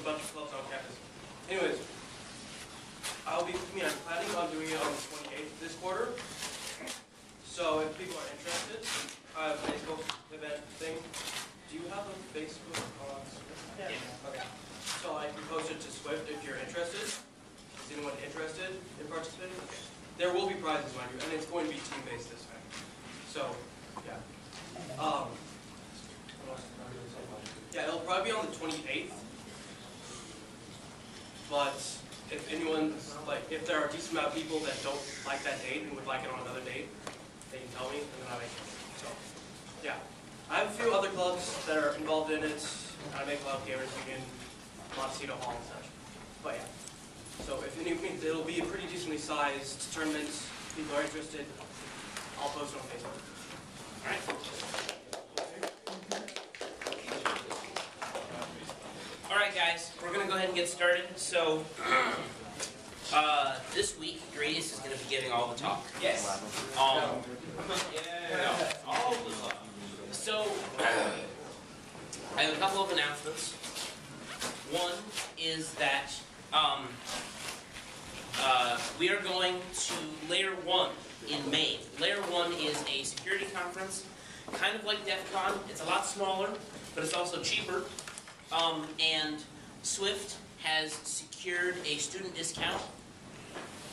bunch of clubs on campus. Anyways, I'm planning on doing it on the 28th this quarter. So if people are interested, I have a Facebook event thing. Do you have a Facebook on Swift? Yeah. Okay. So I can post it to Swift if you're interested. Is anyone interested in participating? Okay. There will be prizes, mind you, and it's going to be team-based this time. So, yeah. Yeah, it'll probably be on the 28th. But if anyone, if there are a decent amount of people that don't like that date and would like it on another date, they can tell me, and then I'll make it. So, yeah. I have a few other clubs that are involved in it. I make a lot of Gamers Union, Montecito Hall and such. But yeah. So if it'll be a pretty decently sized tournament. If people are interested, I'll post it on Facebook. All right. All right, guys, we're going to go ahead and get started. So, this week, Gradius is going to be giving all the talk. Yes. All the talk. So, I have a couple of announcements. One is that we are going to Layer 1 in May. Layer 1 is a security conference, kind of like DEF CON. It's a lot smaller, but it's also cheaper. And Swift has secured a student discount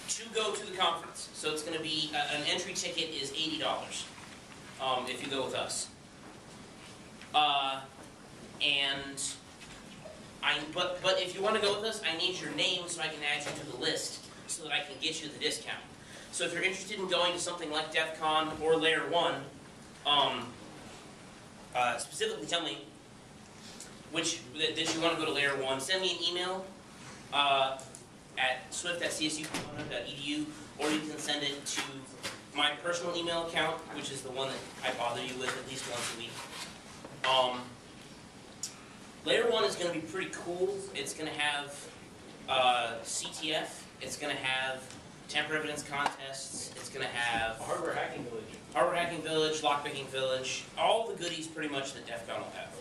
to go to the conference. So it's going to be, an entry ticket is $80 if you go with us. But if you want to go with us, I need your name so I can add you to the list so that I can get you the discount. So if you're interested in going to something like DEF CON or Layer 1, specifically tell me that you want to go to Layer 1. Send me an email at swift@csu.edu, or you can send it to my personal email account, which is the one that I bother you with at least once a week. Layer 1 is going to be pretty cool. It's going to have CTF. It's going to have tamper evidence contests. It's going to have Hardware Hacking Village. Hardware Hacking Village, Lockpicking Village, all the goodies pretty much that DEF CON will have.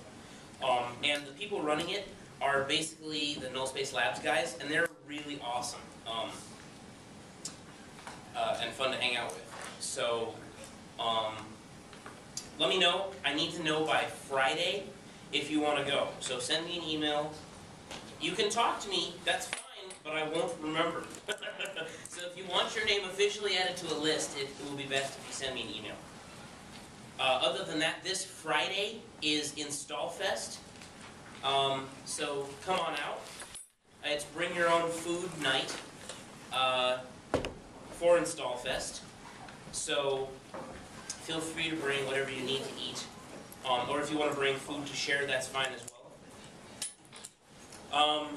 And the people running it are basically the Null Space Labs guys, and they're really awesome and fun to hang out with. So let me know. I need to know by Friday if you want to go. So send me an email. You can talk to me, that's fine, but I won't remember. So if you want your name officially added to a list, it will be best if you send me an email. Other than that, this Friday is Install Fest. So come on out. It's bring your own food night for Install Fest. So feel free to bring whatever you need to eat. Or if you want to bring food to share, that's fine as well.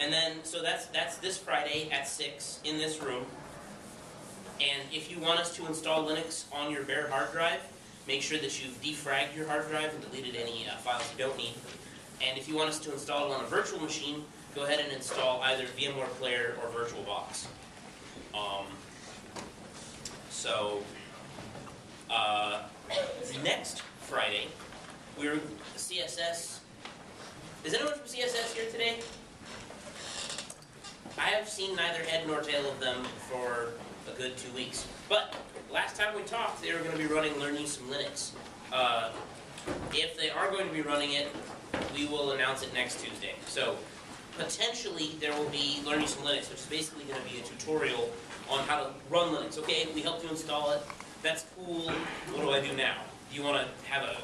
And then, so that's this Friday at 6 in this room. And if you want us to install Linux on your bare hard drive, make sure that you've defragged your hard drive and deleted any files you don't need. And if you want us to install it on a virtual machine, go ahead and install either VMware Player or VirtualBox. Next Friday, we're CSS. Is anyone from CSS here today? I have seen neither head nor tail of them for a good 2 weeks. But last time we talked, they were going to be running Learn You Some Linux. If they are going to be running it, we will announce it next Tuesday. So potentially there will be Learn You Some Linux, which is basically going to be a tutorial on how to run Linux. Okay, we helped you install it. That's cool. What do I do now? Do you want to have a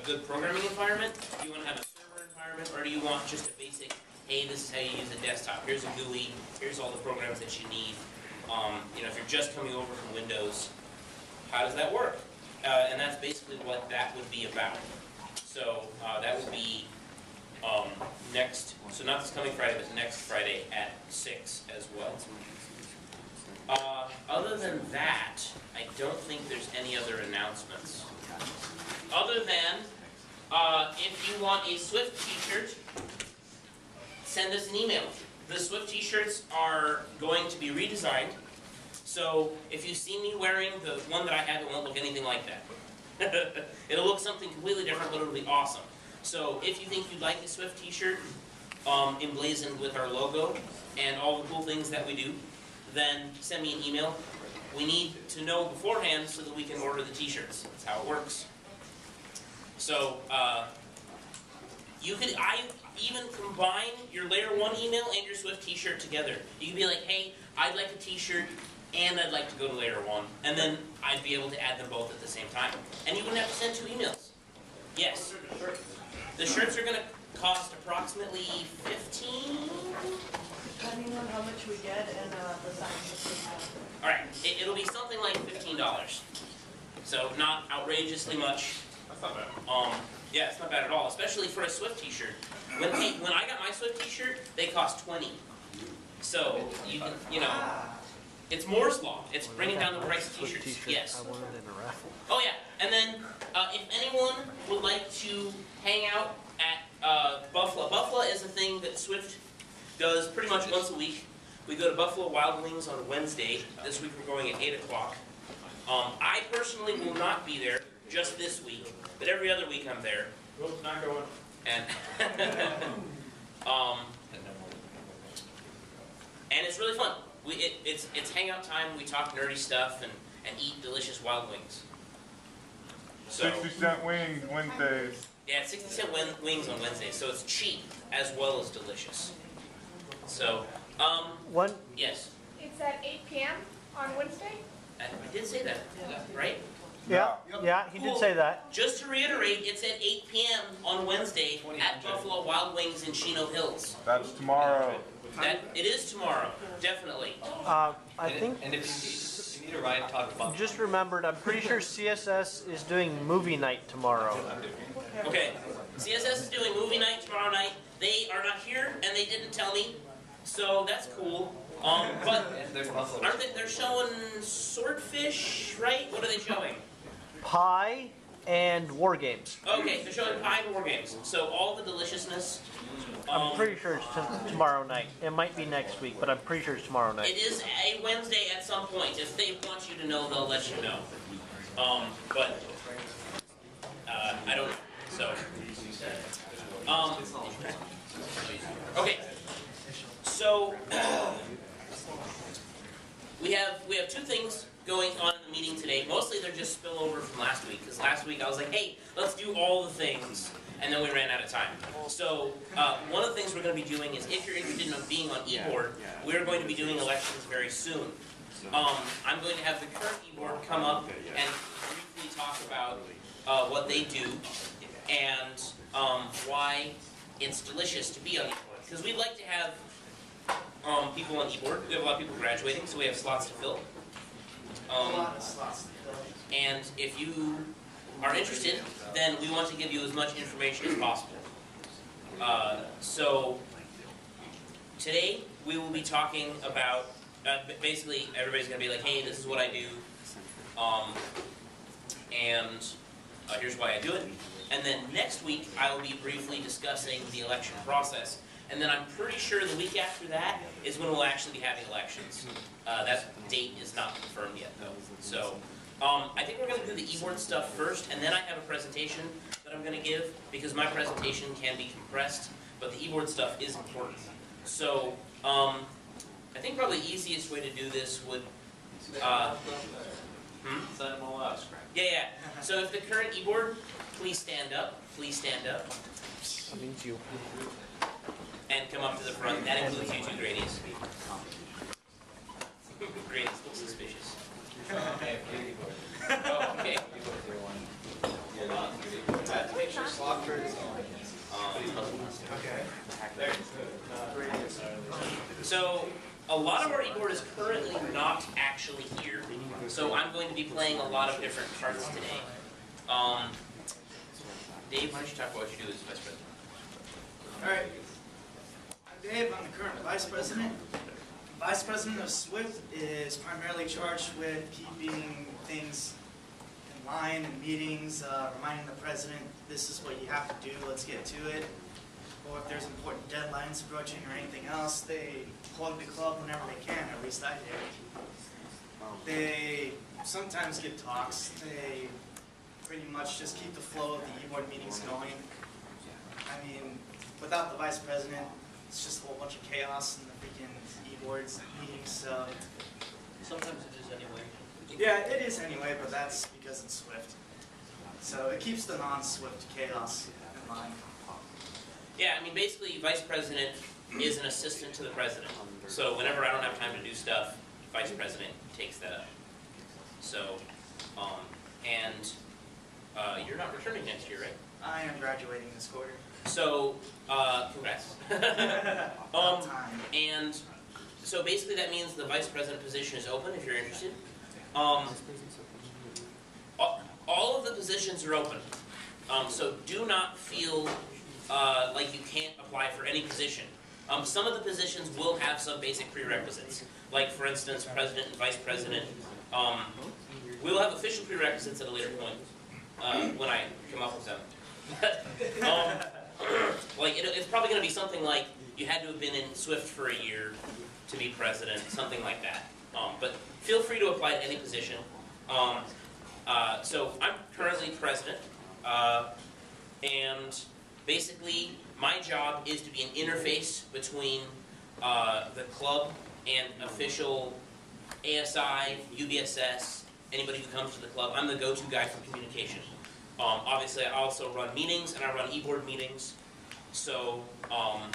good programming environment? Do you want to have a server environment? Or do you want just a basic, hey, this is how you use a desktop. Here's a GUI. Here's all the programs that you need. If you're just coming over from Windows, how does that work? And that's basically what that would be about. So that would be next, so not this coming Friday, but next Friday at 6 as well. Other than that, I don't think there's any other announcements. Other than, if you want a Swift t-shirt, send us an email. The Swift t-shirts are going to be redesigned. So if you see me wearing the one that I have, it won't look anything like that. It'll look something completely different, but it'll be awesome. So if you think you'd like a Swift t-shirt emblazoned with our logo and all the cool things that we do, then send me an email. We need to know beforehand so that we can order the t-shirts. That's how it works. So I even combine your Layer 1 email and your Swift t-shirt together. You can be like, hey, I'd like a t-shirt and I'd like to go to Layer 1. And then I'd be able to add them both at the same time. And you wouldn't have to send 2 emails. Yes. The shirts are going to cost approximately $15. Depending on how much we get and the size of the Alright, it'll be something like $15. So not outrageously much. That's not bad. Yeah, it's not bad at all, especially for a Swift t-shirt. When I got my Swift t-shirt, they cost $20. So you know, it's Moore's Law. It's bringing down the price of t-shirts. Yes. I won it in a raffle. Oh yeah, and then if anyone would like to hang out at Buffalo. Buffalo is a thing that Swift does pretty much once a week. We go to Buffalo Wild Wings on Wednesday. This week we're going at 8 o'clock. I personally will not be there just this week, but every other week I'm there. Whoops, not going. And and it's really fun. It's hangout time. We talk nerdy stuff and eat delicious wild wings. So 60-cent wings Wednesdays. yeah, 60-cent wings on Wednesdays. So it's cheap as well as delicious. So One, yes, It's at 8 p.m. on Wednesday. I did say that, right? yeah, he did say that. Just to reiterate, it's at 8 p.m. on Wednesday at Buffalo Wild Wings in Chino Hills. That's tomorrow. It is tomorrow, definitely. I think, And if you need a ride, talk about. just remembered, I'm pretty sure CSS is doing movie night tomorrow. Okay, CSS is doing movie night tomorrow night. They are not here, and they didn't tell me, so that's cool. But And there's Buffalo. aren't they're showing Swordfish, right? What are they showing? Pie and War Games. Okay, they're showing Pie and War Games. So all the deliciousness. I'm pretty sure it's tomorrow night. It might be next week, but I'm pretty sure it's tomorrow It night. is a Wednesday at some point. If they want you to know, they'll let you know. But I don't know. So, okay. So we have 2 things going on in the meeting today. Mostly they're just spillover from last week, because last week I was like, hey, let's do all the things, and then we ran out of time. So one of the things we're going to be doing is, if you're interested in being on eBoard, we're going to be doing elections very soon. I'm going to have the current eBoard come up and briefly talk about what they do and why it's delicious to be on eBoard. Because we'd like to have people on eBoard. We have a lot of people graduating, so we have slots to fill. And if you are interested, then we want to give you as much information as possible. So today we will be talking about, basically everybody's going to be like, hey, this is what I do, and here's why I do it. And then next week I will be briefly discussing the election process. And then I'm pretty sure the week after that is when we'll actually be having elections. That date is not confirmed yet, though. So I think we're going to do the eBoard stuff first, and then I have a presentation that I'm going to give, because my presentation can be compressed, but the eBoard stuff is important. So I think probably the easiest way to do this would... Sign them all out. Yeah. So if the current eBoard, please stand up. Please stand up. That means you. And come up to the front. That includes you two, Grady's. Grady's look suspicious. Okay, Oh, okay. hold on. I have to make sure Slothford is on. So a lot of our eBoard is currently not actually here. So I'm going to be playing a lot of different parts today. Dave, why don't you talk about what you do as vice president? All right. I'm Dave. I'm the current vice president. Vice president of Swift is primarily charged with keeping things in line in meetings, reminding the president this is what you have to do, let's get to it. Or if there's important deadlines approaching or anything else, they plug the club whenever they can, at least I do. They sometimes give talks. They pretty much just keep the flow of the eBoard meetings going. I mean, without the vice president, it's just a whole bunch of chaos in the freaking e-boards meetings, so. Sometimes it is anyway. Yeah, it is anyway, but that's because it's Swift. So it keeps the non-Swift chaos in line. Yeah, I mean, basically, vice president is an assistant to the president. So whenever I don't have time to do stuff, vice president takes that up. So, you're not returning next year, right? I am graduating this quarter. So, congrats. About time. And so basically that means the vice president position is open if you're interested. All of the positions are open. So do not feel like you can't apply for any position. Some of the positions will have some basic prerequisites. Like, for instance, president and vice president. We'll have official prerequisites at a later point when I come up with them. Like, it's probably going to be something like you had to have been in Swift for a year to be president, something like that. But feel free to apply to any position. So I'm currently president, and basically my job is to be an interface between the club and official ASI, UBSS, anybody who comes to the club. I'm the go-to guy for communication. Obviously, I also run meetings, and I run e-board meetings. So I'm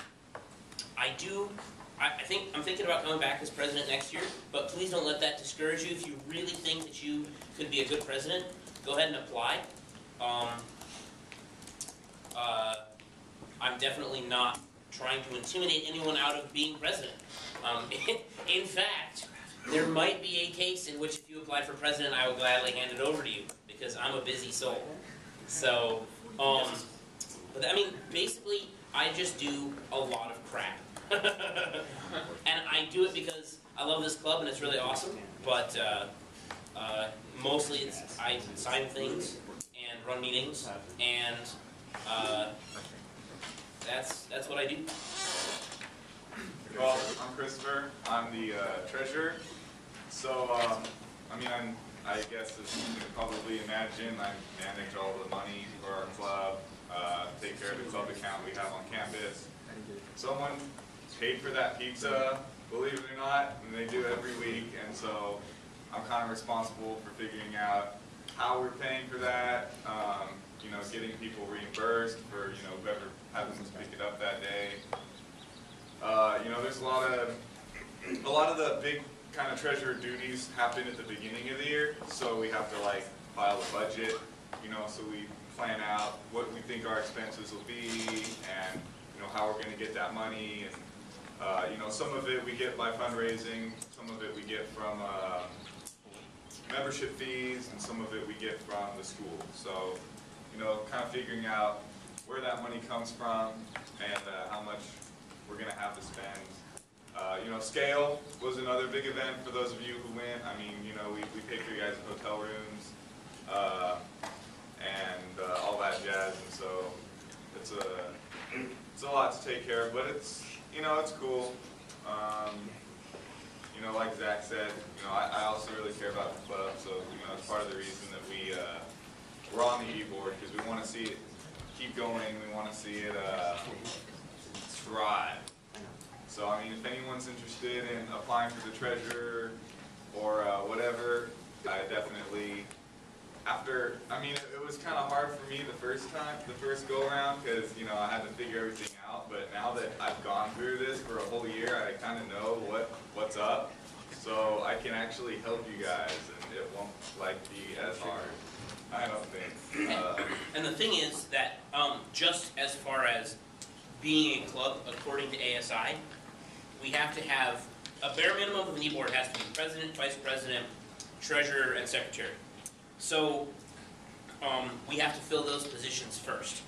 thinking about coming back as president next year, but please don't let that discourage you. If you really think that you could be a good president, go ahead and apply. I'm definitely not trying to intimidate anyone out of being president. In fact, there might be a case in which if you apply for president, I will gladly hand it over to you, because I'm a busy soul. So, but I mean, basically, I just do a lot of crap. And I do it because I love this club and it's really awesome, but mostly I sign things and run meetings, and that's what I do. Well, I'm Christopher. I'm the treasurer. So, I guess as you can probably imagine, I manage all the money for our club, take care of the club account we have on campus. Someone paid for that pizza, believe it or not, and they do it every week, and so I'm kind of responsible for figuring out how we're paying for that, getting people reimbursed for, whoever happens to pick it up that day. There's a lot of the big kind of treasurer duties happen at the beginning of the year, so we have to file a budget, so we plan out what we think our expenses will be, and how we're going to get that money, and some of it we get by fundraising, some of it we get from membership fees, and some of it we get from the school. So, kind of figuring out where that money comes from and how much we're going to have to spend. Scale was another big event for those of you who went. I mean, we paid for you guys' hotel rooms and all that jazz, and so it's a lot to take care of, but it's cool. Like Zach said, I also really care about the club, so it's part of the reason that we're on the e-board, because we want to see it keep going. We want to see it thrive. So if anyone's interested in applying for the treasurer or whatever, I definitely. It was kind of hard for me the first go around, because I had to figure everything out. But now that I've gone through this for a whole year, I kind of know what's up, so I can actually help you guys, and it won't be as hard. I don't think. And the thing is that just as far as being a club, according to ASI, we have to have a bare minimum of an e-board has to be president, vice president, treasurer, and secretary. So we have to fill those positions first.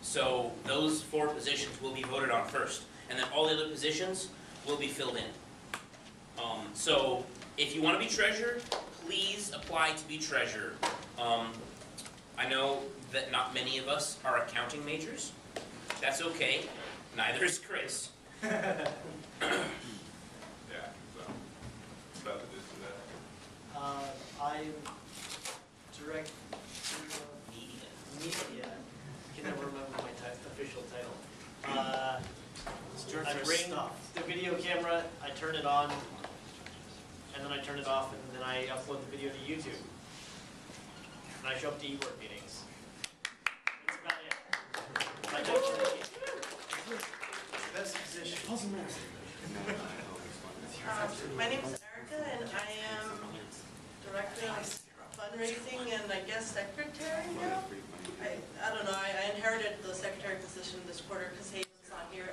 So those 4 positions will be voted on first, and then all the other positions will be filled in. So if you want to be treasurer, please apply to be treasurer. I know that not many of us are accounting majors. That's okay. Neither is Chris. Yeah, so it's about the gist of that. I'm director of media. I can never remember my official on, and then I turn it off, and then I upload the video to YouTube. And I show up to e-board meetings. That's about it. Like, Best position. My name is Erica, and I am Director of Fundraising and I guess Secretary now. I don't know, I inherited the Secretary position this quarter because Hayden's not here.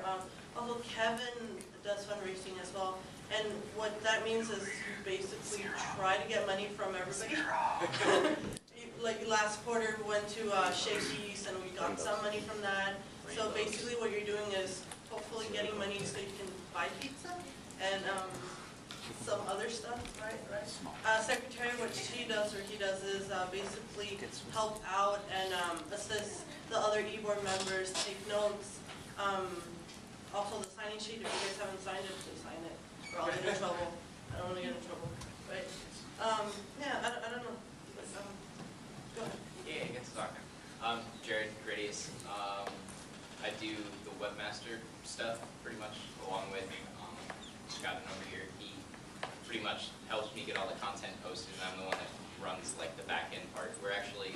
Although Kevin does fundraising as well. And what that means is you basically try to get money from everybody. Like last quarter, we went to Shakey's and we got some money from that. So basically what you're doing is hopefully getting money so you can buy pizza and some other stuff, right? Secretary, what she does or he does is basically help out and assist the other e-board members, take notes. Also the signing sheet, if you guys haven't signed it, please sign it, or I'll get in trouble. I don't want to get in trouble, right? Yeah, I don't know. But, go ahead. Yeah, I guess talking. Jared Gradius. I do the webmaster stuff pretty much along with Scott over here. He pretty much helps me get all the content posted, and I'm the one that runs like the back end part. We're actually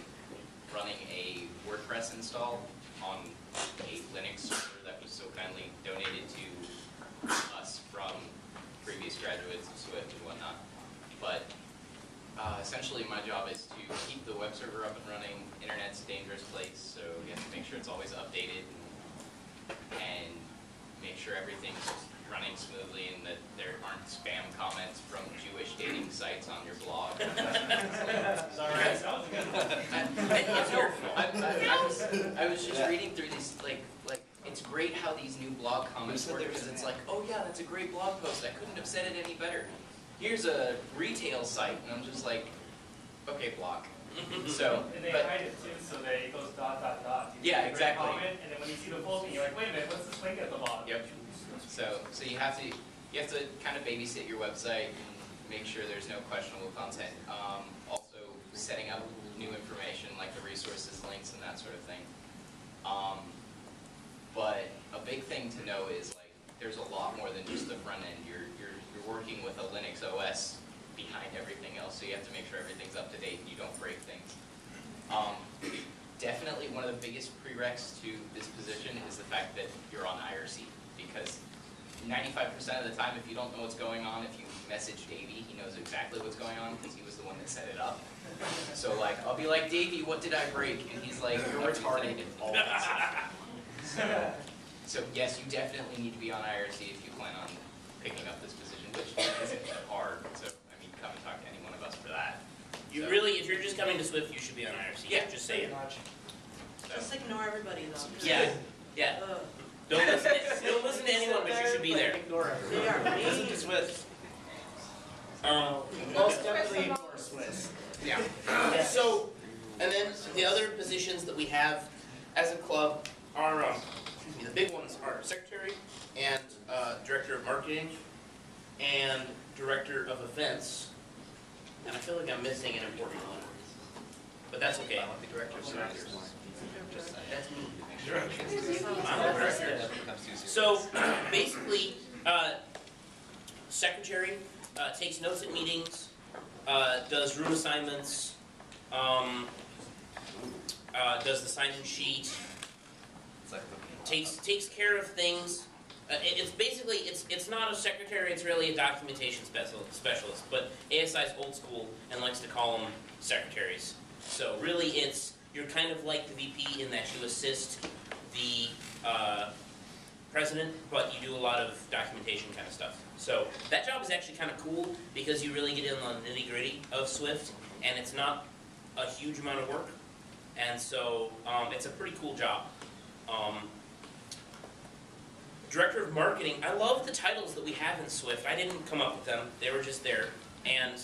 running a WordPress install on a Linux server that was so kindly donated to us from previous graduates of Swift and whatnot. But essentially my job is to keep the web server up and running. Internet's a dangerous place, so you have to make sure it's always updated and make sure everything's running smoothly and that there aren't spam comments from Jewish dating sites on your blog. I was just reading through these, like it's great how these new blog comments work, because it's like, oh yeah, that's a great blog post. I couldn't have said it any better. Here's a retail site, and I'm just like, okay, blog. So, and they hide it too, so it goes ... You yeah, see a exactly. Comment, and then when you see the full thing, you're like, wait a minute, what's this link at the bottom? Yep. So you have to kind of babysit your website and make sure there's no questionable content. Also setting up new information like the resources, links, and that sort of thing. But a big thing to know is like there's a lot more than just the front end. You're working with a Linux OS behind everything else, so you have to make sure everything's up to date and you don't break things. Definitely one of the biggest prereqs to this position is the fact that you're on IRC, because 95% of the time, if you don't know what's going on, if you message Davey, he knows exactly what's going on because he was the one that set it up. So like, I'll be like, Davey, what did I break? And he's like, you're retarded. So yes, you definitely need to be on IRC if you plan on picking up this position, which isn't hard. So I mean, come and talk to any one of us for that. You really, if you're just coming to Swift, you should be on IRC. Yeah. Just say it. Just ignore everybody though. Yeah. Yeah. Don't listen to anyone, but you should be there. They are Listen mean. to Swift. Most definitely ignore Swiss. Yeah. So, and then the other positions that we have as a club are, the big ones are secretary and director of marketing and director of events. And I feel like I'm missing an important one, but that's okay. The director of services. That's me. I'm the director. So basically, secretary takes notes at meetings, does room assignments, does the sign-in sheet, takes care of things. It's basically it's not a secretary. It's really a documentation specialist. But ASI is old school and likes to call them secretaries. So really, you're kind of like the VP in that you assist the president, but you do a lot of documentation kind of stuff. So that job is actually kind of cool because you really get in on the nitty-gritty of Swift, and it's not a huge amount of work. And so it's a pretty cool job. Director of Marketing, I love the titles that we have in Swift. I didn't come up with them, they were just there. And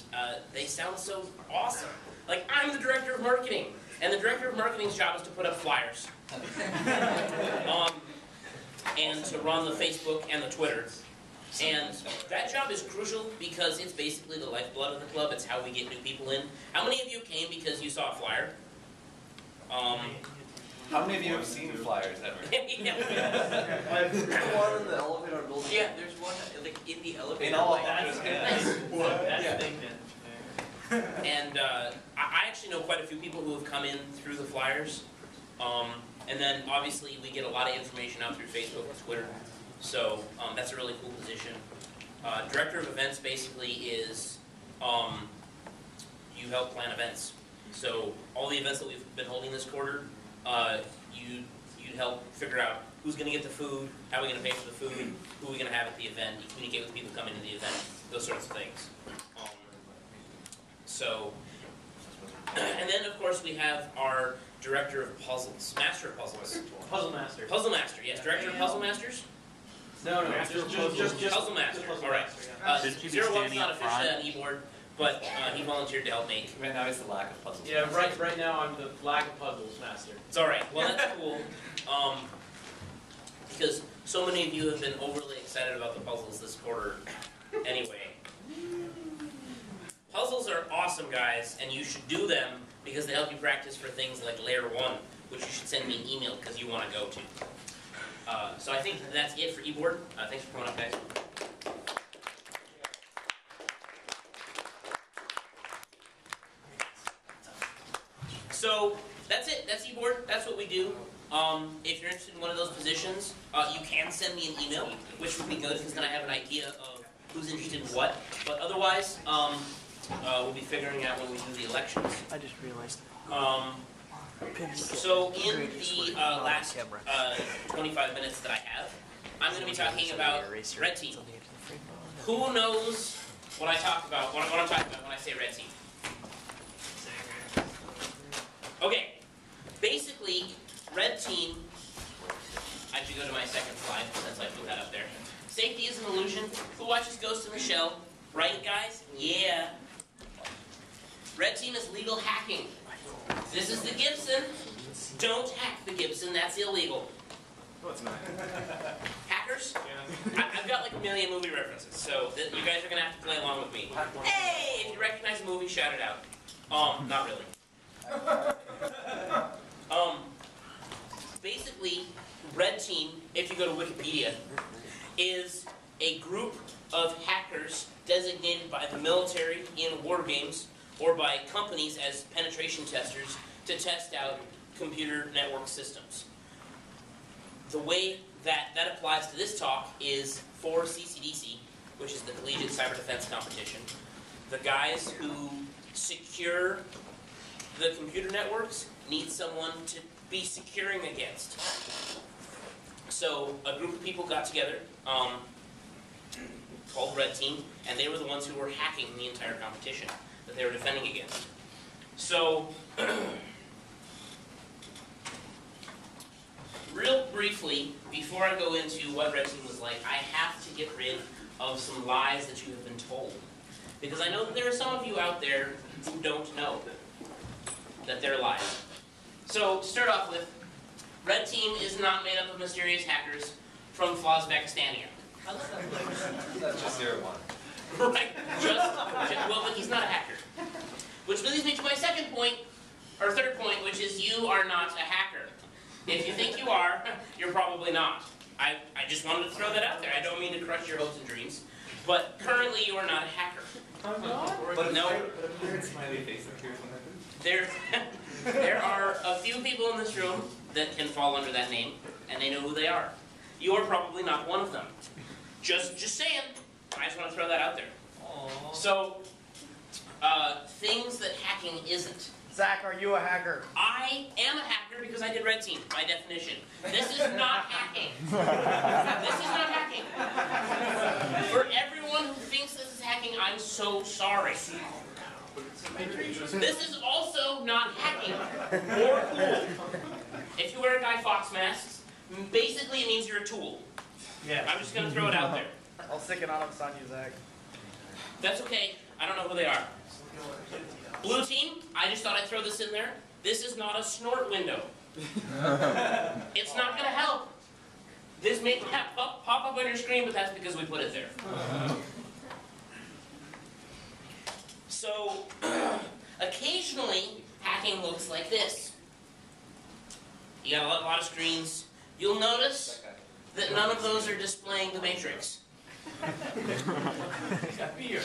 they sound so awesome. Like, I'm the Director of Marketing, and the Director of Marketing's job is to put up flyers. And to run the Facebook and the Twitter. And that job is crucial because it's basically the lifeblood of the club. It's how we get new people in. How many of you came because you saw a flyer? How many of you have seen flyers ever? Yeah. One in the elevator building. Yeah, there's one like in the elevator. In all like, offices, nice. That's Yeah. thing then. And I actually know quite a few people who have come in through the flyers. And then obviously we get a lot of information out through Facebook and Twitter. So that's a really cool position. Director of events basically is you help plan events. So all the events that we've been holding this quarter, you'd help figure out who's going to get the food, how we're going to pay for the food, who we're going to have at the event, you communicate with people coming to the event, those sorts of things. And then of course we have our Director of Puzzles, Master of Puzzles. Puzzle Master. Puzzle Master, yes, Director of Puzzle Masters? No, just Puzzle Master, all right. Shouldn't you be Zero One's standing not up officially front? on e-board, but he volunteered to help make. Right now it's the lack of puzzles. Yeah, right now I'm the Black of Puzzles Master. It's all right. Well, that's cool. Because so many of you have been overly excited about the puzzles this quarter. Anyway, puzzles are awesome, guys, and you should do them because they help you practice for things like Layer 1, which you should send me an email because you want to go to. So I think that's it for e-board. Thanks for coming up, guys. So that's it. That's e-board. That's what we do. If you're interested in one of those positions, you can send me an email, which would be good because then I have an idea of who's interested in what. But otherwise, we'll be figuring out when we do the elections. I just realized. So in the last 25 minutes that I have, I'm going to be talking about red team. Who knows what I talk about? What I'm talking about when I say red team? Okay, basically, red team. I should go to my second slide since I put that up there. Safety is an illusion. Who watches Ghost in the Shell? Right, guys? Yeah. Red team is legal hacking. This is the Gibson. Don't hack the Gibson. That's illegal. No, it's not. Hackers? I've got like a million movie references, so you guys are going to have to play along with me. Hey! If you recognize a movie, shout it out. Not really. Basically, red team, if you go to Wikipedia, is a group of hackers designated by the military in war games or by companies as penetration testers to test out computer network systems. The way that applies to this talk is for CCDC, which is the Collegiate Cyber Defense Competition. The guys who secure the computer networks need someone to be securing against. So a group of people got together, called Red Team, and they were the ones who were hacking the entire competition that they were defending against. So, real briefly, before I go into what Red Team was like, I have to get rid of some lies that you have been told. Because I know that there are some of you out there who don't know that they're lies. So, to start off with, Red Team is not made up of mysterious hackers from Uzbekistan. That's just 01. Right, well, but he's not a hacker. Which leads me to my second point, or third point, which is you are not a hacker. If you think you are, you're probably not. I just wanted to throw that out there. I don't mean to crush your hopes and dreams, but currently you are not a hacker. But No. But a weird smiley face appears on that. There are a few people in this room that can fall under that name, and they know who they are. You are probably not one of them. Just saying. I just want to throw that out there. Aww. So, things that hacking isn't. Zach, are you a hacker? I am a hacker because I did Red Team, by definition. This is not hacking. This is not hacking. For everyone who thinks this is hacking, I'm so sorry. This is also not hacking or cool. If you wear Guy Fawkes masks, basically it means you're a tool. Yeah. I'm just going to throw it out there. I'll stick it on you, Zach. That's okay. I don't know who they are. Blue team, I just thought I'd throw this in there. This is not a snort window. It's not going to help. This may pop up on your screen, but that's because we put it there. So, occasionally, hacking looks like this. You got a lot of screens. You'll notice that none of those are displaying the matrix. Beer.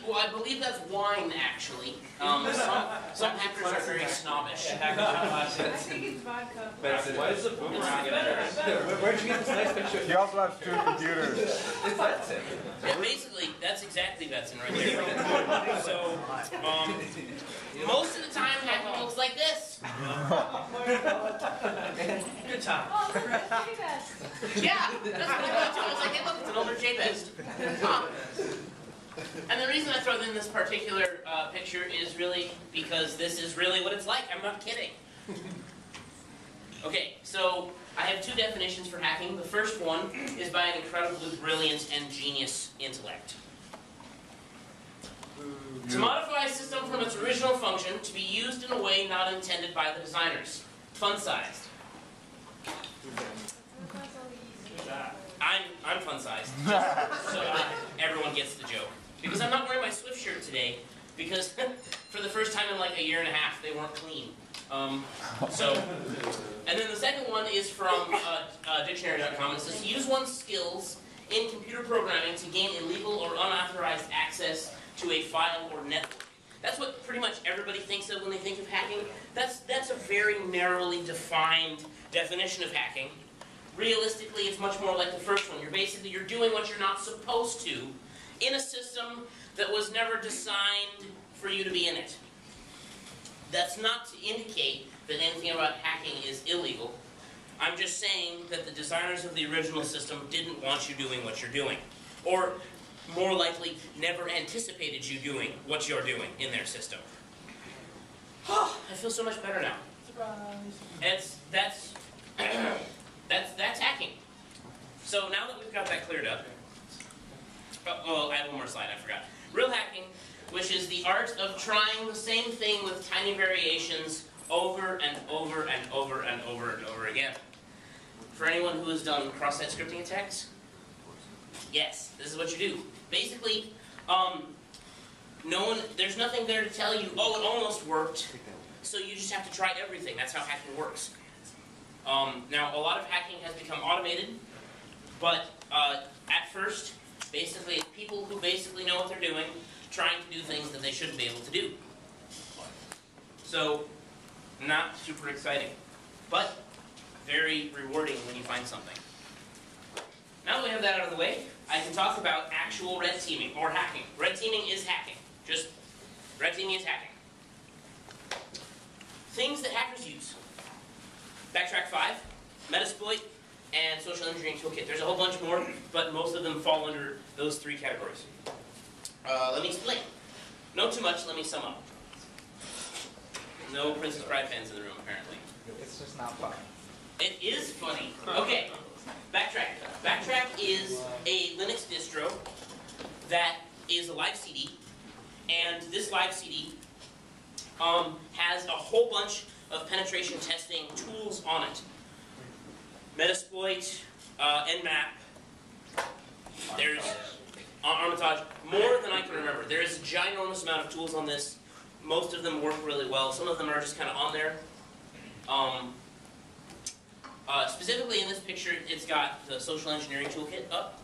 Well, I believe that's wine, actually. Some hackers are very snobbish. I think it's vodka. Why is the boomerang better. Where'd you get this nice picture? He also has 2 computers. It's Betson. Yeah, basically, that's exactly Betson right there. So, most of the time, hacking looks like this. Good time. Oh, look, it's J-Best. Yeah, that's what I thought too. I was like, hey, look, it's an older J-Best. And the reason I throw in this particular picture is really because this is really what it's like. I'm not kidding. Okay, so I have 2 definitions for hacking. The first one is by an incredibly brilliant and genius intellect. To modify a system from its original function to be used in a way not intended by the designers. Fun-sized. I'm fun-sized, so everyone gets the joke. Because I'm not wearing my Swift shirt today, because for the first time in like a year and a half, they weren't clean. And then the second one is from dictionary.com. It says, use one's skills in computer programming to gain illegal or unauthorized access to a file or network. That's what pretty much everybody thinks of when they think of hacking. That's a very narrowly defined definition of hacking. Realistically, it's much more like the first one. You're doing what you're not supposed to in a system that was never designed for you to be in it. That's not to indicate that anything about hacking is illegal. I'm just saying that the designers of the original system didn't want you doing what you're doing. Or, more likely, never anticipated you doing what you're doing in their system. Oh, I feel so much better now. Surprise. That's hacking. So now that we've got that cleared up, oh, I have one more slide, I forgot. Real hacking, which is the art of trying the same thing with tiny variations over and over and over and over and over again. For anyone who has done cross-site scripting attacks, yes, this is what you do. Basically, there's nothing there to tell you, oh, it almost worked, so you just have to try everything. That's how hacking works. Now, a lot of hacking has become automated, but at first, basically, it's people who basically know what they're doing, trying to do things that they shouldn't be able to do. So, not super exciting, but very rewarding when you find something. Now that we have that out of the way, I can talk about actual red teaming, or hacking. Red teaming is hacking. Just, red teaming is hacking. Things that hackers use. Backtrack 5, Metasploit, and Social Engineering Toolkit. There's a whole bunch more, but most of them fall under those 3 categories. Let me explain. Not too much, let me sum up. No Princess Bride fans in the room, apparently. It's just not fun. It is funny. Okay, Backtrack. Backtrack is a Linux distro that is a live CD, and this live CD has a whole bunch of penetration testing tools on it. Metasploit, Nmap, there's Armitage, more than I can remember. There is a ginormous amount of tools on this. Most of them work really well. Some of them are just kind of on there. Specifically in this picture, it's got the Social Engineering Toolkit up,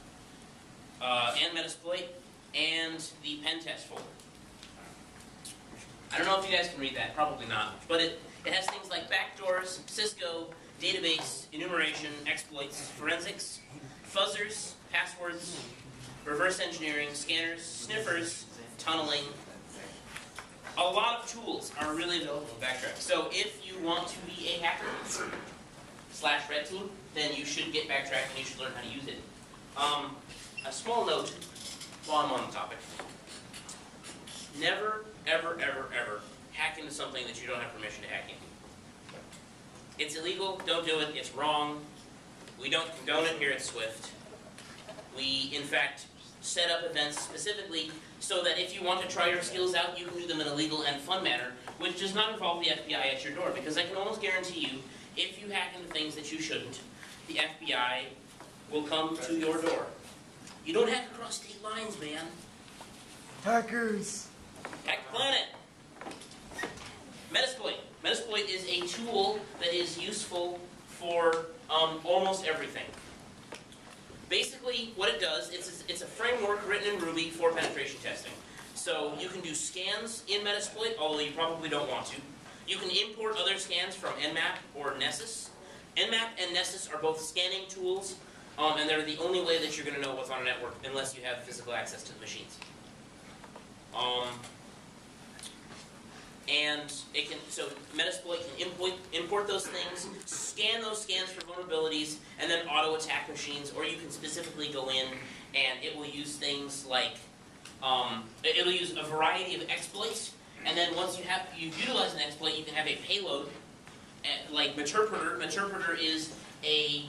and Metasploit, and the pen test folder. I don't know if you guys can read that, probably not, but it has things like backdoors, Cisco, database, enumeration, exploits, forensics, fuzzers, passwords, reverse engineering, scanners, sniffers, tunneling. A lot of tools are really available in Backtrack. So if you want to be a hacker / red team, then you should get Backtrack and you should learn how to use it. A small note while I'm on the topic. Never, ever, ever, ever hack into something that you don't have permission to hack into. It's illegal, don't do it, it's wrong. We don't condone it here at Swift. We, in fact, set up events specifically so that if you want to try your skills out, you can do them in a legal and fun manner, which does not involve the FBI at your door, because I can almost guarantee you, if you hack into things that you shouldn't, the FBI will come to your door. You don't hack across state lines, man. Hackers! Hack the planet. Metasploit. Metasploit is a tool that is useful for almost everything. Basically, what it does, it's a framework written in Ruby for penetration testing. So you can do scans in Metasploit, although you probably don't want to. You can import other scans from Nmap or Nessus. Nmap and Nessus are both scanning tools, and they're the only way that you're going to know what's on a network unless you have physical access to the machines. And it can, so Metasploit can import those things, scan those scans for vulnerabilities, and then auto-attack machines, or you can specifically go in and it will use things like, it'll use a variety of exploits, and then once you utilize an exploit, you can have a payload, like Meterpreter. Meterpreter is a,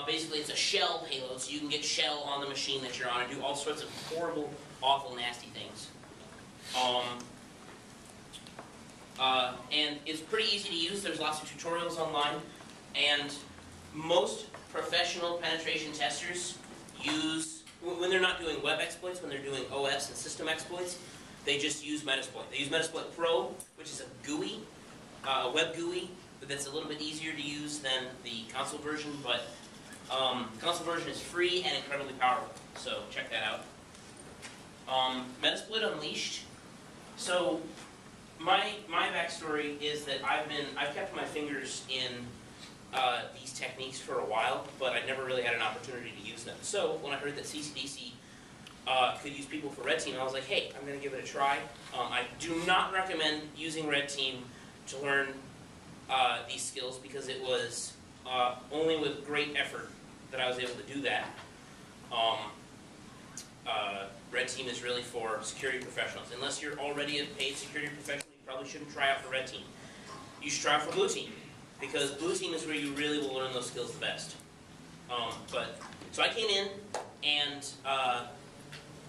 basically it's a shell payload, so you can get shell on the machine that you're on and do all sorts of horrible, awful, nasty things. And it's pretty easy to use. There's lots of tutorials online, and most professional penetration testers use, when they're not doing web exploits, when they're doing OS and system exploits, they just use Metasploit. They use Metasploit Pro, which is a GUI, a web GUI, that's a little bit easier to use than the console version, but the console version is free and incredibly powerful, so check that out. Metasploit Unleashed. So my backstory is that I've kept my fingers in these techniques for a while, but I never really had an opportunity to use them. So when I heard that CCDC could use people for Red Team, I was like, hey, I'm going to give it a try. I do not recommend using Red Team to learn these skills because it was only with great effort that I was able to do that. Red Team is really for security professionals. Unless you're already a paid security professional, you probably shouldn't try out for Red Team. You should try out for Blue Team, because Blue Team is where you really will learn those skills the best. So I came in, and I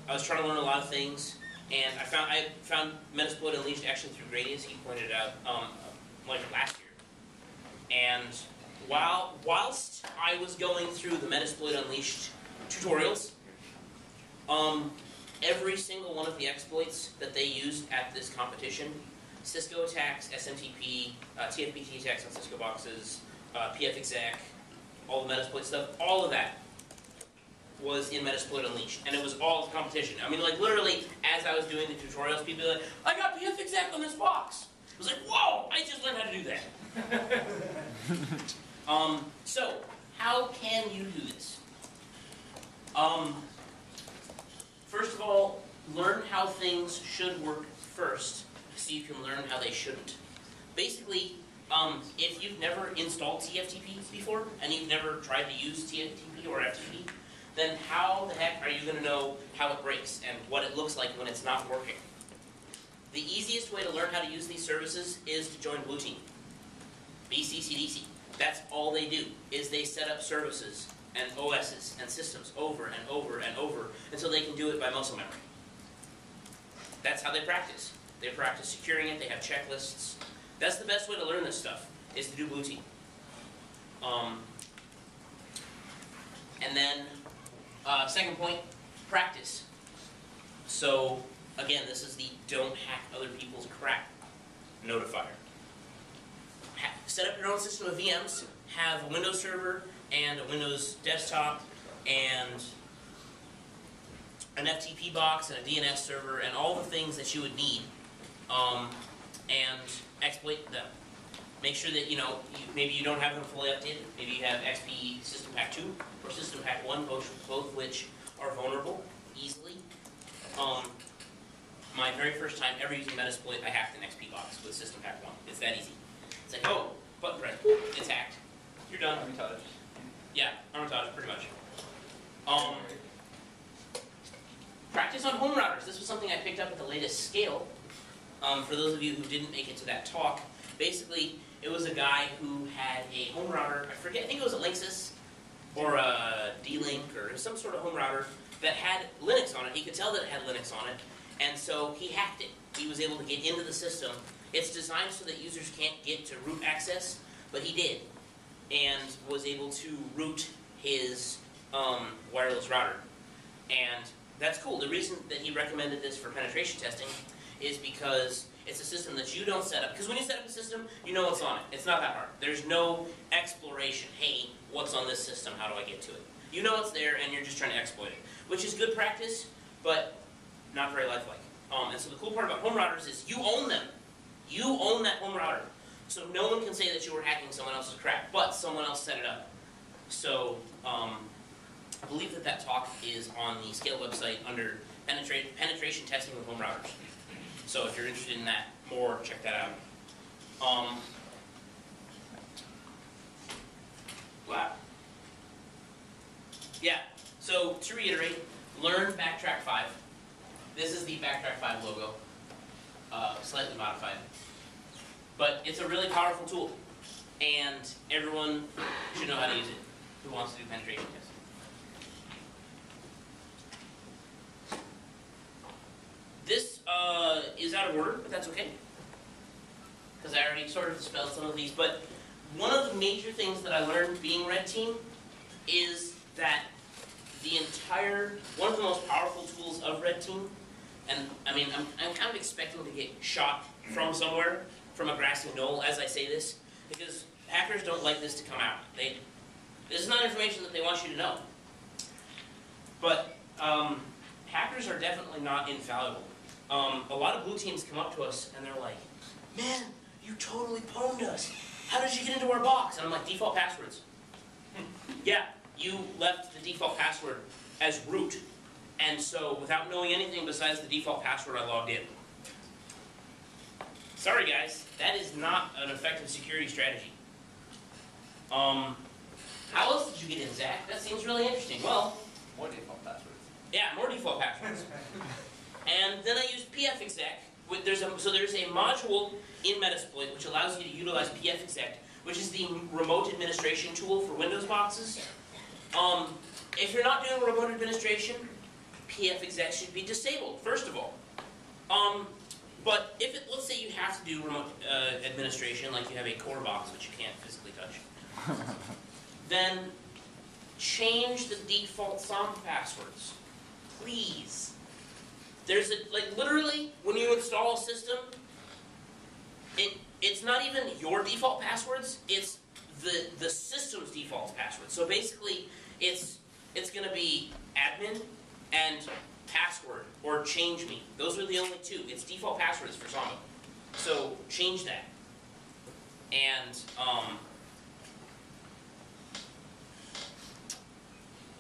was trying to learn a lot of things, and I found Metasploit Unleashed actually through Grady, as he pointed out, like last year. And whilst I was going through the Metasploit Unleashed tutorials, every single one of the exploits that they used at this competition, Cisco attacks, SMTP, TFBT attacks on Cisco boxes, pfexec, all the Metasploit stuff, all of that was in Metasploit Unleashed, and it was all the competition. I mean, like literally, as I was doing the tutorials, people were like, I got pfexec on this box. I was like, whoa, I just learned how to do that. So, how can you do this? First of all, learn how things should work first, so you can learn how they shouldn't. Basically, if you've never installed TFTP before, and you've never tried to use TFTP or FTP, then how the heck are you going to know how it breaks and what it looks like when it's not working? The easiest way to learn how to use these services is to join Blue Team. BCCDC. That's all they do, is they set up services and OSs and systems over and over and over until they can do it by muscle memory. That's how they practice. They practice securing it, they have checklists. That's the best way to learn this stuff, is to do Blue Team. And then, second point, practice. So, again, this is the don't hack other people's crap notifier. Set up your own system of VMs, have a Windows server and a Windows desktop and an FTP box and a DNS server and all the things that you would need, and exploit them. Make sure that, maybe you don't have them fully updated. Maybe you have XP System Pack 2 or System Pack 1, both which are vulnerable easily. My very first time ever using Metasploit, I hacked an XP box with System Pack 1. It's that easy. It's like, oh, button press, it's hacked. You're done. Armitage. Yeah, Armitage, pretty much. Practice on home routers. This was something I picked up at the latest scale. For those of you who didn't make it to that talk, basically, it was a guy who had a home router, I think it was a Linksys, or a D-Link, or some sort of home router that had Linux on it. He could tell that it had Linux on it, and so he hacked it. He was able to get into the system. It's designed so that users can't get to root access, but he did, and was able to root his wireless router. And that's cool. The reason that he recommended this for penetration testing is because It's a system that you don't set up. Because when you set up a system, you know what's on it. It's not that hard. There's no exploration. Hey, what's on this system? How do I get to it? You know it's there, and you're just trying to exploit it. Which is good practice, but not very lifelike. And so the cool part about home routers is you own them. You own that home router. So no one can say that you were hacking someone else's crap, but someone else set it up. So I believe that that talk is on the Scale website under penetration testing with home routers. So if you're interested in that more, check that out. Wow. Yeah, so to reiterate, learn Backtrack 5. This is the Backtrack 5 logo, slightly modified. But it's a really powerful tool, and everyone should know how to use it who wants to do penetration testing. This is out of order, but that's okay, because I already sort of dispelled some of these. But one of the major things that I learned being Red Team is that one of the most powerful tools of Red Team, and I mean, I'm kind of expecting to get shot from somewhere, from a grassy knoll as I say this, because hackers don't like this to come out. This is not information that they want you to know. But hackers are definitely not infallible. A lot of blue teams come up to us and they're like, man, you totally pwned us. How did you get into our box? And I'm like, default passwords. Yeah, you left the default password as root. And so without knowing anything besides the default password, I logged in. Sorry guys, that is not an effective security strategy. How else did you get in, Zach? That seems really interesting. Well, More default passwords. yeah, more default passwords. And then I used pfexec. There's a module in Metasploit which allows you to utilize pfexec, which is the remote administration tool for Windows boxes. If you're not doing remote administration, pfexec should be disabled, first of all. But let's say you have to do remote administration, like you have a core box which you can't physically touch, then change the default SOM passwords, please. There's literally, when you install a system, it's not even your default passwords, it's the system's default passwords. So basically, it's going to be admin and password, or change me. Those are the only two. It's default passwords for Samba. So change that. And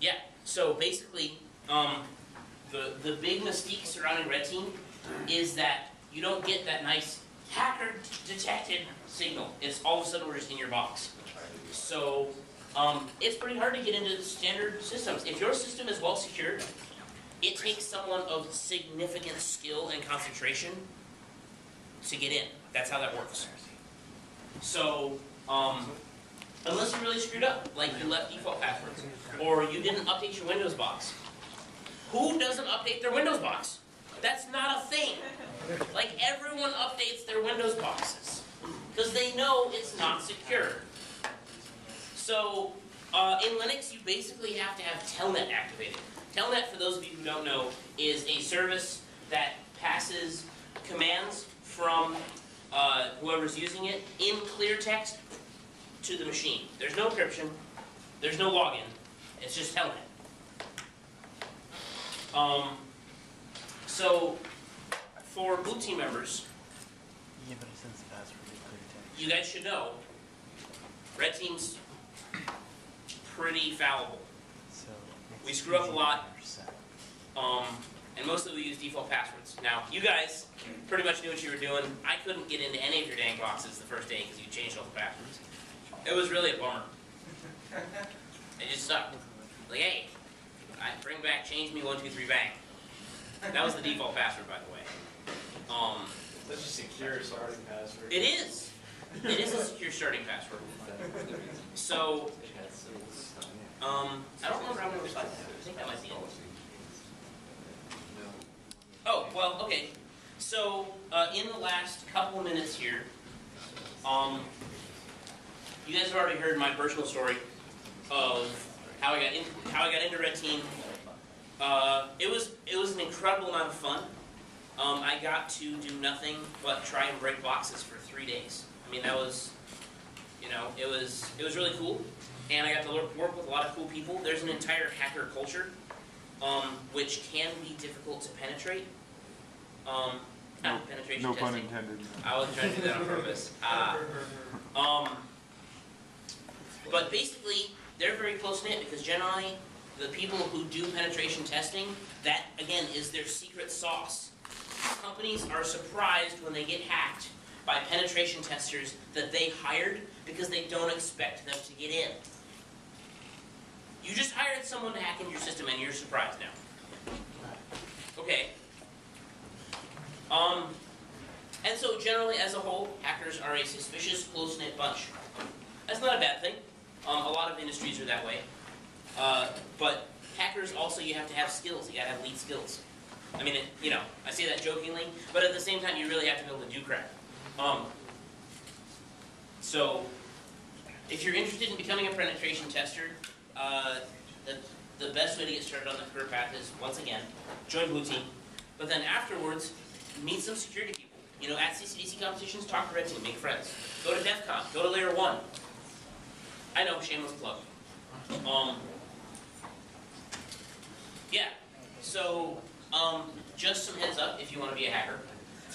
yeah, so basically, the big mystique surrounding Red Team is that you don't get that nice hacker detected signal. It's all of a sudden we're just in your box. So it's pretty hard to get into standard systems. If your system is well secured, it takes someone of significant skill and concentration to get in. That's how that works. So, unless you really screwed up, like you left default passwords, or you didn't update your Windows box. Who doesn't update their Windows box? That's not a thing. Like, everyone updates their Windows boxes, because they know it's not secure. So, in Linux, you basically have to have Telnet activated. Telnet, for those of you who don't know, is a service that passes commands from whoever's using it in clear text to the machine. There's no encryption, there's no login, it's just Telnet. So, for blue team members, you guys should know, Red Team's pretty fallible. We screw up a lot, and mostly we use default passwords. Now, you guys pretty much knew what you were doing. I couldn't get into any of your dang boxes the first day because you changed all the passwords. It was really a bummer. It just sucked. Like, hey, I bring back change me 123 bang. That was the default password, by the way. Such a secure starting password. It is. It is a secure starting password. So, I don't remember how many slides I have. I think that might be it. Oh, well, okay. So, in the last couple of minutes here, you guys have already heard my personal story of how I got into Red Team. It was an incredible amount of fun. I got to do nothing but try and break boxes for 3 days. I mean, that was, it was really cool, and I got to work with a lot of cool people. There's an entire hacker culture, which can be difficult to penetrate. Penetration No pun testing. intended. I wasn't trying to do that on purpose. But basically, they're very close-knit because generally, the people who do penetration testing, that, again, is their secret sauce. Companies are surprised when they get hacked by penetration testers that they hired because they don't expect them to get in. You just hired someone to hack into your system and you're surprised now. Okay. And so generally, as a whole, hackers are a suspicious, close-knit bunch. That's not a bad thing. A lot of industries are that way. But hackers also, you have to have skills. You gotta have elite skills. I mean, I say that jokingly, but at the same time, you really have to be able to do crap. So, if you're interested in becoming a penetration tester, the best way to get started on the career path is, once again, join Blue Team. But then afterwards, meet some security people. At CCDC competitions, talk to Red Team, make friends. Go to DEF CON, go to Layer 1. I know, shameless plug. Yeah, so, just some heads up if you want to be a hacker.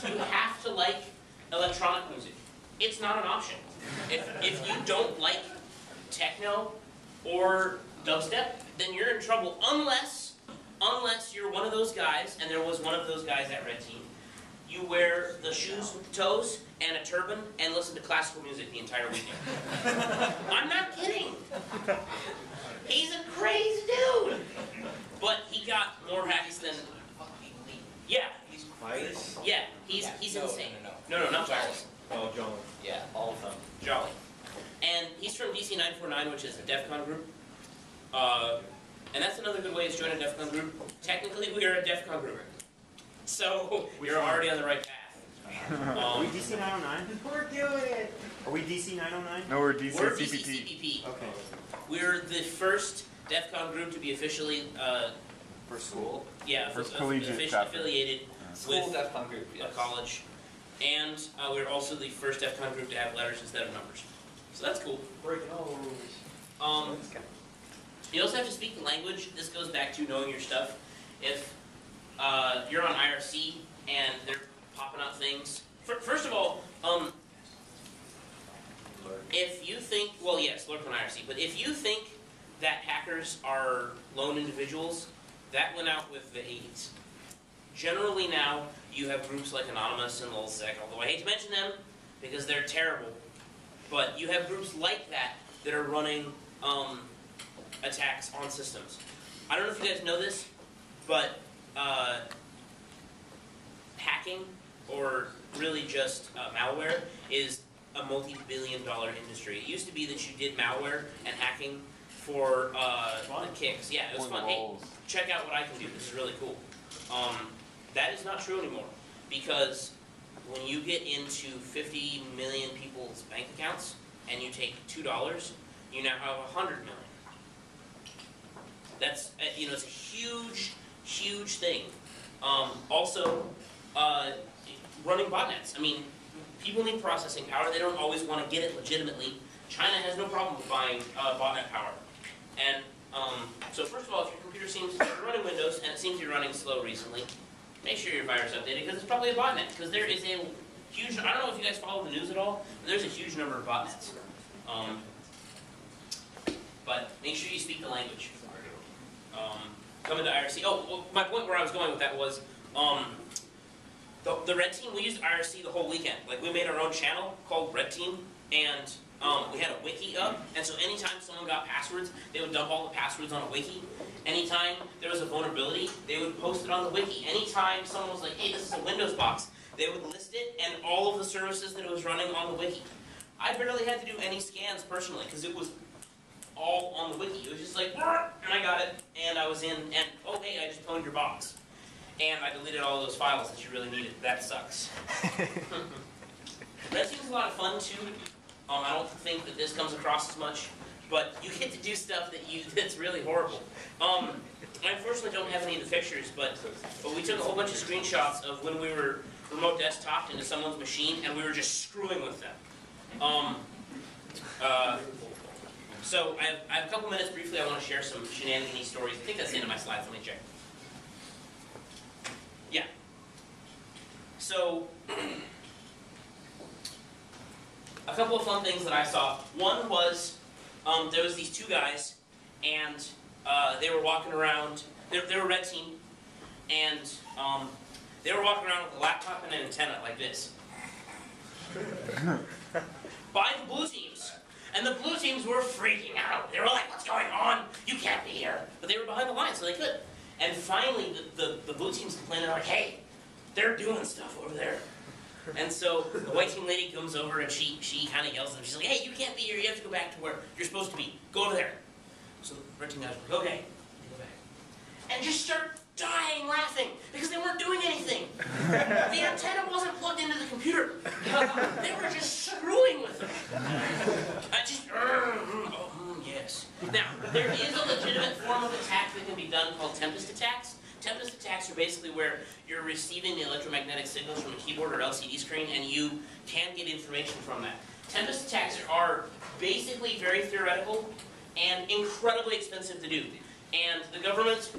You have to like electronic music. It's not an option. If you don't like techno or dubstep, then you're in trouble unless you're one of those guys, and there was one of those guys at Red Team. You wear the shoes with the toes and a turban and listen to classical music the entire weekend. I'm not kidding. He's a crazy dude. But he got more hacks than... Yeah. He's quiet? Yeah, he's insane. No, not Vice. Oh, Jolly. Yeah, all of them. Jolly. And he's from DC 949, which is a DEF CON group. And that's another good way to join a DEF CON group. Technically, we are a DEF CON group. So, you're already on the right path. Are we DC 909? We're doing it! Are we DC 909? No, we're DC We're CPT. DC CPP. Okay. We're the first DEF CON group to be officially, For school? yeah, First collegiate chapter. affiliated School with DEF CON group, a yes. college. And we're also the first DEF CON group to have letters instead of numbers. So that's cool. Breaking all the rules. You also have to speak the language. This goes back to knowing your stuff. If you're on IRC and they're popping out things. First of all, if you think, well, yes, lurk on IRC, but if you think that hackers are lone individuals, that went out with the 80s. Generally now, you have groups like Anonymous and LulzSec, although I hate to mention them because they're terrible, but you have groups like that are running attacks on systems. I don't know if you guys know this, but hacking, or really just malware, is a multi-billion-dollar industry. It used to be that you did malware and hacking for the kicks. Yeah, it was fun. Hey, check out what I can do. This is really cool. That is not true anymore, because when you get into 50 million people's bank accounts and you take $2, you now have 100 million. That's, it's a huge, huge thing. Also, running botnets. I mean, people need processing power. They don't always want to get it legitimately. China has no problem with buying botnet power. And so first of all, if your computer seems to be running Windows and it seems to be running slow recently, make sure your virus updated, because it's probably a botnet. Because there is a huge, I don't know if you guys follow the news at all, but there's a huge number of botnets. But make sure you speak the language. Coming to IRC. Oh, well, my point where I was going with that was, the Red Team, we used IRC the whole weekend. Like, we made our own channel called Red Team, and we had a wiki up, and so anytime someone got passwords, they would dump all the passwords on a wiki. Anytime there was a vulnerability, they would post it on the wiki. Anytime someone was like, hey, this is a Windows box, they would list it and all of the services that it was running on the wiki. I barely had to do any scans personally, because it was all on the wiki. It was just like, and I got it, and I was in, and oh hey, I just pwned your box. And I deleted all those files that you really needed. That sucks. Red Team's a lot of fun too. I don't think that this comes across as much, but you get to do stuff that's really horrible. I unfortunately don't have any of the pictures, but we took a whole bunch of screenshots of when we were remote desktoped into someone's machine, and we were just screwing with them. So I have a couple minutes briefly. I want to share some shenanigan-y stories. I think that's the end of my slides. Let me check. Yeah. So a couple of fun things that I saw. One was there was these two guys, and they were walking around. They were red team, and they were walking around with a laptop and an antenna like this. By the blue teams. And the blue teams were freaking out. They were like, what's going on? You can't be here. But they were behind the line, so they could. And finally, the blue teams complained, they're like, hey, they're doing stuff over there. And so the white team lady comes over and she kind of yells at them. She's like, hey, you can't be here. You have to go back to where you're supposed to be. Go over there. So the red team guys were like, okay. They go back. And just start dying laughing because they weren't doing anything. The antenna wasn't plugged into the computer. They were just screwing with them. Yes. Now, there is a legitimate form of attack that can be done called tempest attacks. Tempest attacks are basically where you're receiving the electromagnetic signals from a keyboard or LCD screen, and you can get information from that. Tempest attacks are basically very theoretical and incredibly expensive to do. And the government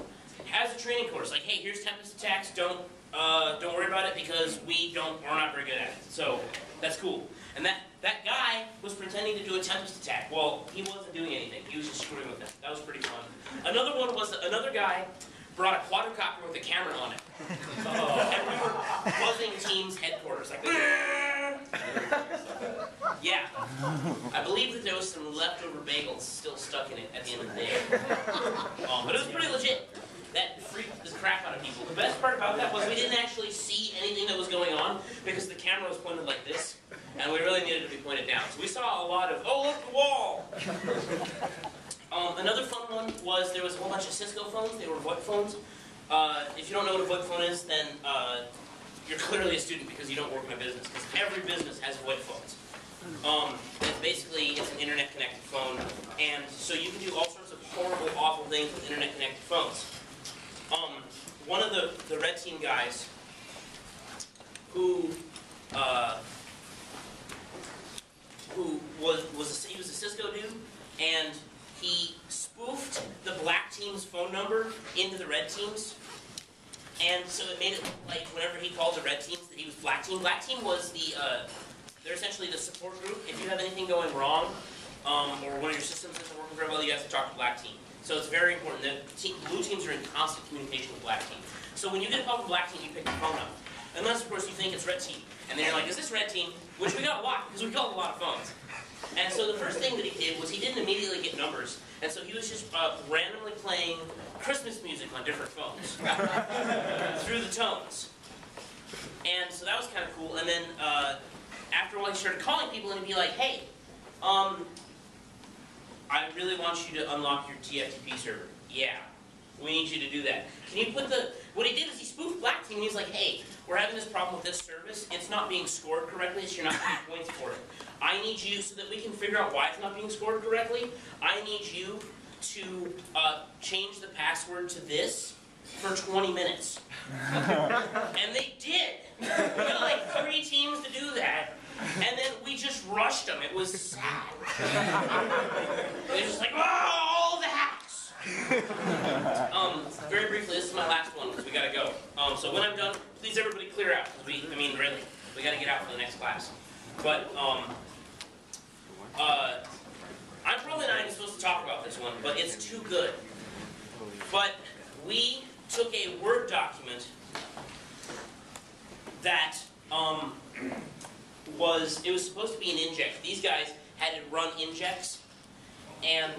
has a training course, like, hey, here's tempest attacks, don't worry about it because we're not very good at it. So that's cool. And that guy was pretending to do a tempest attack. Well, he wasn't doing anything. He was just screwing with them. That was pretty fun. Another one was another guy brought a quadricopter with a camera on it. And we were buzzing team's headquarters like yeah. I believe that there was some leftover bagels still stuck in it at the end of the day. But it was pretty legit. That freaked the crap out of people. The best part about that was we didn't actually see anything that was going on because the camera was pointed like this, and we really needed it to be pointed down. So we saw a lot of, oh, look, the wall! Another fun one was there was a whole bunch of Cisco phones. They were VoIP phones. If you don't know what a VoIP phone is, then you're clearly a student because you don't work in a business, because every business has VoIP phones. It's an internet-connected phone, and so you can do all sorts of horrible, awful things with internet-connected phones. One of the red team guys who was a Cisco dude, and he spoofed the black team's phone number into the red team's, and so it made it look like whenever he called the red teams that he was black team. Black team was they're essentially the support group. If you have anything going wrong, or one of your systems isn't working very well, you have to talk to black team. So it's very important that blue teams are in constant communication with black team. So when you get a call from black team, you pick the phone up. Unless, of course, you think it's red team. And then you're like, is this red team? Which we got a lot, because we called a lot of phones. And so the first thing that he did was he didn't immediately get numbers. And so he was just randomly playing Christmas music on different phones. Through the tones. And so that was kind of cool. And then after a while, he started calling people and he'd be like, hey, I really want you to unlock your TFTP server. Yeah, we need you to do that. Can you put what he did is he spoofed black team and he's like, hey, we're having this problem with this service. It's not being scored correctly, so you're not getting points for it. I need you, so that we can figure out why it's not being scored correctly, I need you to change the password to this for 20 minutes. And they did. We got like 3 teams to do that. And then we just rushed them. It was sad. They were just like, oh, all the hacks. Very briefly, this is my last one because we gotta go. So when I'm done, please everybody clear out. Really, we gotta get out for the next class. But I'm probably not even supposed to talk about this one, but it's too good. But we took a Word document that it was supposed to be an inject. These guys had to run injects, and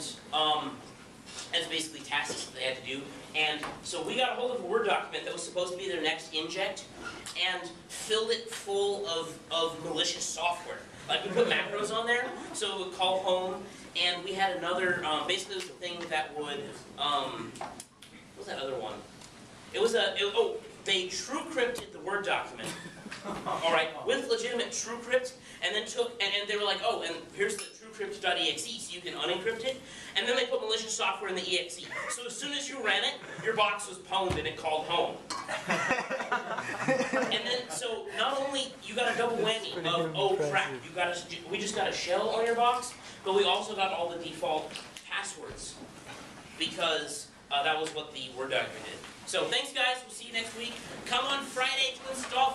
it's basically tasks that they had to do. And so we got a hold of a Word document that was supposed to be their next inject, and filled it full of malicious software. Like we put macros on there, so it would call home, and we had another, basically it was a thing that would, what was that other one? They true crypted the Word document. All right, with legitimate TrueCrypt, and then and they were like, oh, and here's the TrueCrypt.exe so you can unencrypt it, and then they put malicious software in the exe. So as soon as you ran it, your box was pwned and it called home. And then, so not only you got a double whammy of, oh crap, we just got a shell on your box, but we also got all the default passwords because that was what the Word document did. So thanks guys, we'll see you next week. Come on Friday to install